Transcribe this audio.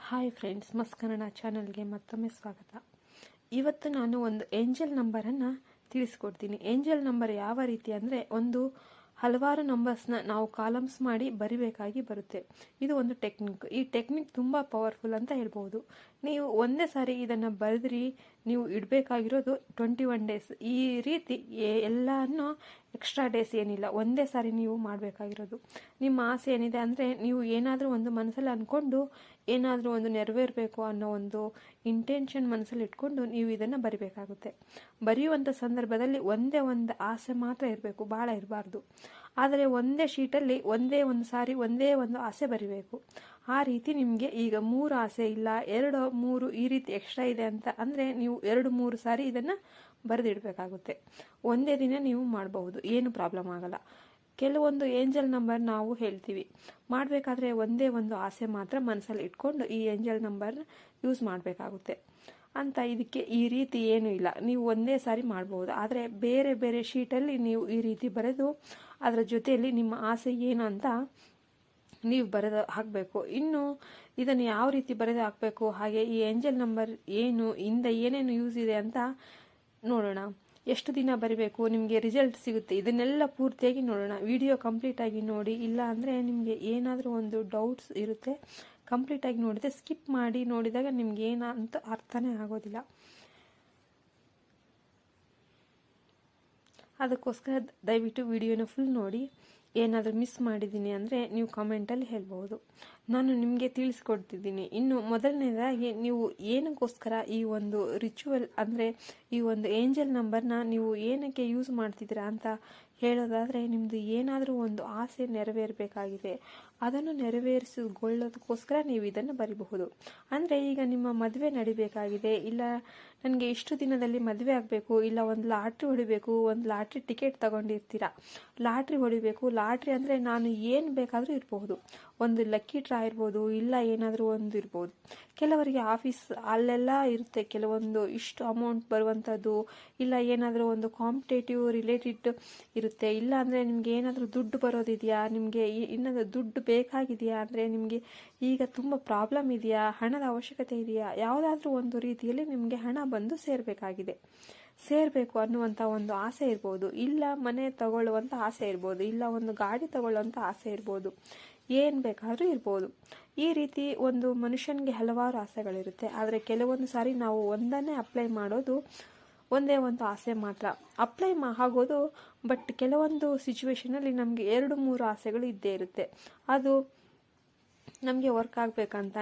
Hi friends, ಮಸ್ತ್ ಕನ್ನಡ ಚಾನಲ್ಗೆ ಮತ್ತೊಮ್ಮೆ ಸ್ವಾಗತ. ಇವತ್ತು ನಾನು ಒಂದು ಏಂಜಲ್ ನಂಬರನ್ನು ತಿಳಿಸ್ಕೊಡ್ತೀನಿ. ಏಂಜಲ್ ನಂಬರ್ ಯಾವ ರೀತಿ ಅಂದರೆ, ಹಲವಾರು ನಂಬರ್ಸ್ನ ನಾವು ಕಾಲಮ್ಸ್ ಮಾಡಿ ಬರಿಬೇಕಾಗಿ ಬರುತ್ತೆ. ಇದು ಒಂದು ಟೆಕ್ನಿಕ್. ಈ ಟೆಕ್ನಿಕ್ ತುಂಬ ಪವರ್ಫುಲ್ ಅಂತ ಹೇಳ್ಬೋದು. ನೀವು ಒಂದೇ ಸಾರಿ ಇದನ್ನು ಬರೆದ್ರಿ, ನೀವು ಇಡಬೇಕಾಗಿರೋದು 21 ಡೇಸ್. ಈ ರೀತಿ ಎಲ್ಲನೂ ಎಕ್ಸ್ಟ್ರಾ ಡೇಸ್ ಏನಿಲ್ಲ, ಒಂದೇ ಸಾರಿ ನೀವು ಮಾಡಬೇಕಾಗಿರೋದು. ನಿಮ್ಮ ಆಸೆ ಏನಿದೆ ಅಂದರೆ, ನೀವು ಏನಾದರೂ ಒಂದು ಮನಸ್ಸಲ್ಲಿ ಅಂದ್ಕೊಂಡು ಏನಾದರೂ ಒಂದು ನೆರವೇರಬೇಕು ಅನ್ನೋ ಒಂದು ಇಂಟೆನ್ಷನ್ ಮನಸ್ಸಲ್ಲಿ ಇಟ್ಕೊಂಡು ನೀವು ಇದನ್ನು ಬರಿಬೇಕಾಗುತ್ತೆ. ಬರೆಯುವಂಥ ಸಂದರ್ಭದಲ್ಲಿ ಒಂದೇ ಒಂದು ಆಸೆ ಮಾತ್ರ ಇರಬೇಕು, ಭಾಳ ಇರಬಾರ್ದು. ಆದರೆ ಒಂದೇ ಶೀಟಲ್ಲಿ ಒಂದೇ ಒಂದು ಆಸೆ ಬರಿಬೇಕು. ಆ ರೀತಿ ನಿಮಗೆ ಈಗ 3 ಆಸೆ ಇಲ್ಲ 2, 3 ಈ ರೀತಿ ಎಕ್ಸ್ಟ್ರಾ ಇದೆ ಅಂತ ಅಂದರೆ, ನೀವು 2-3 ಸಾರಿ ಇದನ್ನು ಬರೆದಿಡಬೇಕಾಗುತ್ತೆ. ಒಂದೇ ದಿನ ನೀವು ಮಾಡಬಹುದು, ಏನು ಪ್ರಾಬ್ಲಮ್ ಆಗಲ್ಲ. ಕೆಲವೊಂದು ಏಂಜಲ್ ನಂಬರ್ ನಾವು ಹೇಳ್ತೀವಿ ಮಾಡಬೇಕಾದ್ರೆ ಒಂದೇ ಒಂದು ಆಸೆ ಮಾತ್ರ ಮನಸ್ಸಲ್ಲಿ ಇಟ್ಕೊಂಡು ಈ ಏಂಜಲ್ ನಂಬರ್ ಯೂಸ್ ಮಾಡಬೇಕಾಗುತ್ತೆ ಅಂತ. ಇದಕ್ಕೆ ಈ ರೀತಿ ಏನೂ ಇಲ್ಲ, ನೀವು ಒಂದೇ ಸಾರಿ ಮಾಡಬಹುದು. ಆದರೆ ಬೇರೆ ಬೇರೆ ಶೀಟಲ್ಲಿ ನೀವು ಈ ರೀತಿ ಬರೆದು ಅದರ ಜೊತೆಯಲ್ಲಿ ನಿಮ್ಮ ಆಸೆ ಏನು ಅಂತ ನೀವು ಬರೆದು ಹಾಕಬೇಕು. ಇನ್ನು ಇದನ್ನು ಯಾವ ರೀತಿ ಬರೆದು ಹಾಕಬೇಕು, ಹಾಗೆ ಈ ಏಂಜಲ್ ನಂಬರ್ ಏನೇನು ಯೂಸ್ ಇದೆ ಅಂತ ನೋಡೋಣ. ಎಷ್ಟು ದಿನ ಬರಿಬೇಕು, ನಿಮಗೆ ರಿಸಲ್ಟ್ ಸಿಗುತ್ತೆ, ಇದನ್ನೆಲ್ಲ ಪೂರ್ತಿಯಾಗಿ ನೋಡೋಣ. ವಿಡಿಯೋ ಕಂಪ್ಲೀಟಾಗಿ ನೋಡಿ. ಇಲ್ಲ ಅಂದರೆ ನಿಮಗೆ ಏನಾದರೂ ಒಂದು ಡೌಟ್ಸ್ ಇರುತ್ತೆ, ಕಂಪ್ಲೀಟಾಗಿ ನೋಡಿದೆ ಸ್ಕಿಪ್ ಮಾಡಿ ನೋಡಿದಾಗ ನಿಮ್ಗೆ ಏನಂತ ಅರ್ಥನೇ ಆಗೋದಿಲ್ಲ. ಅದಕ್ಕೋಸ್ಕರ ದಯವಿಟ್ಟು ವಿಡಿಯೋನ ಫುಲ್ ನೋಡಿ. ಏನಾದರೂ ಮಿಸ್ ಮಾಡಿದ್ದೀನಿ ಅಂದರೆ ನೀವು ಕಮೆಂಟಲ್ಲಿ ಹೇಳ್ಬೋದು, ನಾನು ನಿಮಗೆ ತಿಳಿಸ್ಕೊಡ್ತಿದ್ದೀನಿ. ಇನ್ನು ಮೊದಲನೇದಾಗಿ ನೀವು ಏನಕ್ಕೋಸ್ಕರ ಈ ಒಂದು ರಿಚುವಲ್ ಅಂದರೆ ಈ ಒಂದು ಏಂಜಲ್ ನಂಬರ್ನ ನೀವು ಏನಕ್ಕೆ ಯೂಸ್ ಮಾಡ್ತಿದ್ದೀರಾ ಅಂತ ಹೇಳೋದಾದರೆ, ನಿಮ್ಮದು ಏನಾದರೂ ಒಂದು ಆಸೆ ನೆರವೇರಬೇಕಾಗಿದೆ, ಅದನ್ನು ನೆರವೇರಿಸಿಕೊಳ್ಳೋದಕ್ಕೋಸ್ಕರ ನೀವು ಇದನ್ನು ಬರಿಬಹುದು. ಅಂದರೆ ಈಗ ನಿಮ್ಮ ಮದುವೆ ನಡಿಬೇಕಾಗಿದೆ, ಇಲ್ಲ ನನಗೆ ಇಷ್ಟು ದಿನದಲ್ಲಿ ಮದುವೆ ಆಗಬೇಕು, ಇಲ್ಲ ಒಂದು ಲಾಟ್ರಿ ಹೊಡಿಬೇಕು, ಒಂದು ಲಾಟ್ರಿ ಟಿಕೆಟ್ ತಗೊಂಡಿರ್ತೀರ, ಲಾಟ್ರಿ ಹೊಡಿಬೇಕು. ಲಾಟ್ರಿ ಅಂದರೆ ನಾನು ಏನು ಬೇಕಾದರೂ ಇರಬಹುದು, ಒಂದು ಲಕ್ಕಿ ಡ್ರಾ ಇರ್ಬೋದು, ಇಲ್ಲ ಏನಾದರೂ ಒಂದು ಇರ್ಬೋದು. ಕೆಲವರಿಗೆ ಆಫೀಸ್ ಅಲ್ಲೆಲ್ಲ ಇರುತ್ತೆ ಕೆಲವೊಂದು ಇಷ್ಟು ಅಮೌಂಟ್ ಬರುವಂಥದ್ದು, ಇಲ್ಲ ಏನಾದರೂ ಒಂದು ಕಾಂಪಿಟೇಟಿವ್ ರಿಲೇಟೆಡ್ ಇರುತ್ತೆ. ಇಲ್ಲ ಅಂದರೆ ನಿಮಗೆ ಏನಾದರೂ ದುಡ್ಡು ಬರೋದಿದೆಯಾ, ನಿಮಗೆ ಏನಾದರೂ ದುಡ್ಡು ಬೇಕಾಗಿದೆಯಾ ಅಂದರೆ, ನಿಮಗೆ ಈಗ ತುಂಬ ಪ್ರಾಬ್ಲಮ್ ಇದೆಯಾ, ಹಣದ ಅವಶ್ಯಕತೆ ಇದೆಯಾ, ಯಾವುದಾದ್ರೂ ಒಂದು ರೀತಿಯಲ್ಲಿ ನಿಮಗೆ ಹಣ ಬಂದು ಸೇರಬೇಕು ಅನ್ನುವಂಥ ಒಂದು ಆಸೆ ಇರ್ಬೋದು. ಇಲ್ಲ ಮನೆ ತಗೊಳ್ಳುವಂಥ ಆಸೆ ಇರ್ಬೋದು, ಇಲ್ಲ ಒಂದು ಗಾಡಿ ತಗೊಳ್ಳುವಂಥ ಆಸೆ ಇರ್ಬೋದು, ಏನು ಬೇಕಾದರೂ ಇರ್ಬೋದು. ಈ ರೀತಿ ಒಂದು ಮನುಷ್ಯನಿಗೆ ಹಲವಾರು ಆಸೆಗಳಿರುತ್ತೆ. ಆದರೆ ಕೆಲವೊಂದು ಸಾರಿ ನಾವು ಒಂದನ್ನೇ ಅಪ್ಲೈ ಮಾಡೋದು, ಒಂದೇ ಒಂದು ಆಸೆ ಮಾತ್ರ ಅಪ್ಲೈ ಆಗೋದು. ಬಟ್ ಕೆಲವೊಂದು ಸಿಚುವೇಶನಲ್ಲಿ ನಮಗೆ 2-3 ಆಸೆಗಳು ಇದ್ದೇ ಇರುತ್ತೆ. ಅದು ನಮಗೆ ವರ್ಕ್ ಆಗಬೇಕಂತ